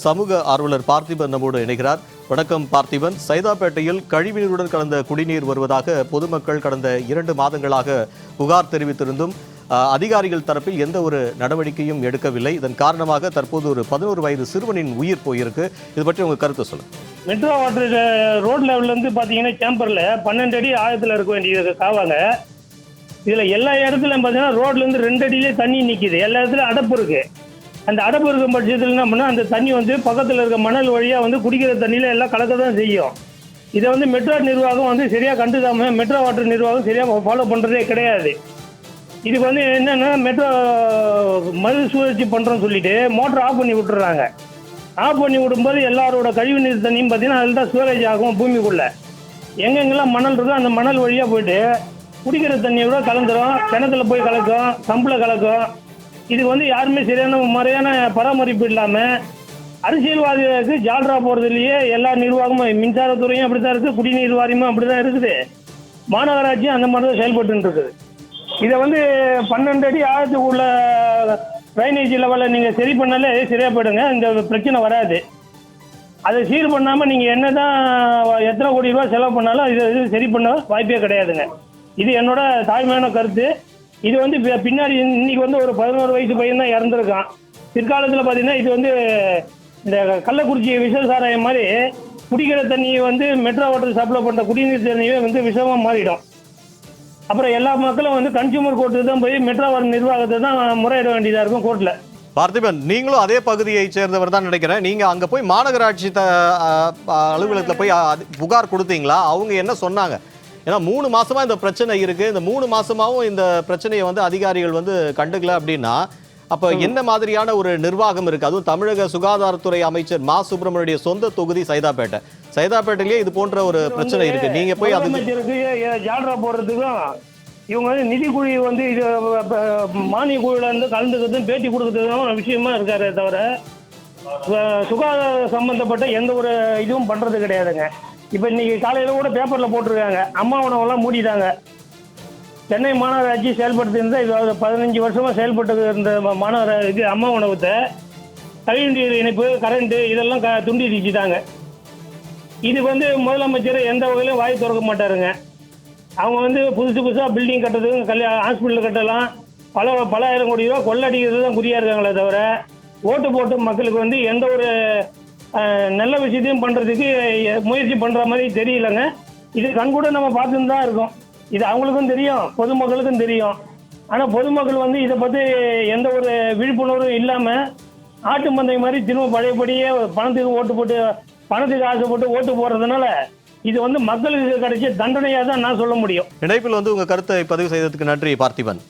சமூக ஆர்வலர் பார்த்திபன் நம்மோடு இணைகிறார். வணக்கம் பார்த்திபன். சைதாப்பேட்டையில் கழிவுநீருடன் கலந்த குடிநீர் வருவதாக பொதுமக்கள் கடந்த 2 மாதங்களாக புகார் தெரிவித்திருந்தும் அதிகாரிகள் தரப்பில் எந்த ஒரு நடவடிக்கையும் எடுக்கவில்லை. இதன் காரணமாக தற்போது ஒரு 11 வயது சிறுவனின் உயிர் போயிருக்கு. இது பற்றி உங்க கருத்து சொல்லுங்க. மெட்ரோ வாட்டர் ரோட் லெவல்ல இருந்து பாத்தீங்கன்னா கேம்பர்ல 12 அடி ஆழத்துல இருக்க வேண்டியது காவாங்க. இதுல எல்லா இடத்துலயும் பாத்தீங்கன்னா ரோட்ல இருந்து 2 அடியிலே தண்ணி நிக்குது. எல்லா இடத்துலயும் அடப்பு இருக்கு. அந்த அடப்பு இருக்கும் பட்சத்தில் என்ன பண்ணால் அந்த தண்ணி பக்கத்தில் இருக்க மணல் வழியாக குடிக்கிற தண்ணியில் எல்லாம் கலக்க தான் செய்யும். இதை மெட்ரோ நிர்வாகம் சரியாக கண்டுக்காமல் மெட்ரோ வாட்டர் நிர்வாகம் சரியாக ஃபாலோ பண்ணுறதே கிடையாது. இதுக்கு என்னென்னா மெட்ரோ மறுசுழற்சி பண்ணுறோன்னு சொல்லிட்டு மோட்டர் ஆஃப் பண்ணி விட்டுறாங்க. ஆஃப் பண்ணி விடும்போது எல்லாரோட கழிவு நீர் தண்ணியும் பார்த்தீங்கன்னா அதில் தான் ஸ்டோரேஜ் ஆகும். பூமிக்குள்ளே எங்கெங்கெல்லாம் மணல் இருக்கோ அந்த மணல் வழியாக போயிட்டு குடிக்கிற தண்ணியோட கலந்துரும். கிணத்துல போய் கலக்கும், சம்பில் கலக்கும். இதுக்கு யாருமே சரியான முறையான பராமரிப்பு இல்லாமல் அரசியல்வாதிகளுக்கு ஜால்ரா போகிறதுலையே எல்லா நிர்வாகமும் மின்சாரத்துறையும் அப்படி தான் இருக்குது, குடிநீர் வாரியமும் அப்படி தான் இருக்குது, மாநகராட்சியும் அந்த மாதிரி தான் செயல்பட்டு இருக்குது. இதை 12 அடி ஆழத்துக்கு உள்ள ட்ரைனேஜ் லெவலில் நீங்கள் சரி பண்ணாலே சரியாக போயிடுங்க. இந்த பிரச்சனை வராது. அதை சீர் பண்ணாமல் நீங்கள் என்ன தான் எத்தனை கோடி ரூபா செலவு பண்ணாலும் இது சரி பண்ண வாய்ப்பே கிடையாதுங்க. இது என்னோட தாய்மையான கருத்து. இது பின்னாடி இன்னைக்கு ஒரு 11 வயசு பையன் தான் இறந்துருக்கான். பிற்காலத்தில் பார்த்தீங்கன்னா இது இந்த கள்ளக்குறிச்சி விஷ சாராயம் மாதிரி குடிக்கிற தண்ணியை மெட்ரோ வாட்டர் சப்ளை பண்ணுற குடிநீர் தண்ணியை விஷமாக மாறிடும். அப்புறம் எல்லா மக்களும் கன்சியூமர் கோர்ட்டு தான் போய் மெட்ரோ வாட்டர் நிர்வாகத்தை தான் முறையிட வேண்டியதாக இருக்கும் கோர்ட்டில். பார்த்திபன், நீங்களும் அதே பகுதியை சேர்ந்தவர் தான் நினைக்கிறேன். நீங்க அங்க போய் மாநகராட்சி அலுவலகத்தில் போய் புகார் கொடுத்தீங்களா? அவங்க என்ன சொன்னாங்க? ஏன்னா 3 மாசமா இந்த பிரச்சனை இருக்கு. இந்த 3 மாசமாவும் இந்த பிரச்சனையை அதிகாரிகள் கண்டுக்கல அப்படின்னா அப்ப என்ன மாதிரியான ஒரு நிர்வாகம் இருக்கு? அதுவும் தமிழக சுகாதாரத்துறை அமைச்சர் மா சுப்பிரமணிய சொந்த தொகுதி சைதாப்பேட்டை. சைதாப்பேட்டையிலேயே இது போன்ற ஒரு பிரச்சனை இருக்கு. நீங்க போய் ஜால்ரா போடுறதுக்கும் இவங்க நிதிக்குழு இது மானிய குழுல இருந்து கலந்துக்கிறதும் பேட்டி கொடுக்கறதும் விஷயமா இருக்காரு தவிர சுகாதார சம்பந்தப்பட்ட எந்த ஒரு இதுவும் பண்றது கிடையாதுங்க. இப்போ இன்னைக்கு காலையில் கூட பேப்பரில் போட்டிருக்காங்க, அம்மா உணவெல்லாம் மூடிட்டாங்க. சென்னை மாநகராட்சி செயல்படுத்தியிருந்தால் இது 15 வருஷமாக செயல்பட்டு இருந்த மாநகராட்சி அம்மா உணவத்தை கழிவுநீர் இணைப்பு, கரண்ட்டு இதெல்லாம் துண்டிச்சிட்டாங்க. இது முதலமைச்சர் எந்த வகையிலும் வாய் திறக்க மாட்டாருங்க. அவங்க புதுசாக பில்டிங் கட்டுறதுக்கு ஹாஸ்பிட்டல் கட்டலாம், பல ஆயிரம் கோடி ரூபா கொள்ளடிக்கிறது தான் குறியாக இருக்காங்களே தவிர ஓட்டு போட்டு மக்களுக்கு எந்த ஒரு நல்ல விஷயத்தையும் பண்ணுறதுக்கு முயற்சி பண்ணுற மாதிரி தெரியலங்க. இது கண்கூட நம்ம பார்த்துன்னு தான் இருக்கோம். இது அவங்களுக்கும் தெரியும், பொதுமக்களுக்கும் தெரியும். ஆனால் பொதுமக்கள் இதை பற்றி எந்த ஒரு விழிப்புணர்வும் இல்லாமல் ஆட்டு மந்தை மாதிரி திரும்ப பழையபடியே பணத்துக்கு ஆசைப்பட்டு ஓட்டு போடுறதுனால இது மக்களுக்கு கிடைச்ச தண்டனையாக தான் நான் சொல்ல முடியும். இணைப்பில் உங்க கருத்தை பதிவு செய்ததுக்கு நன்றி பார்த்திபன்.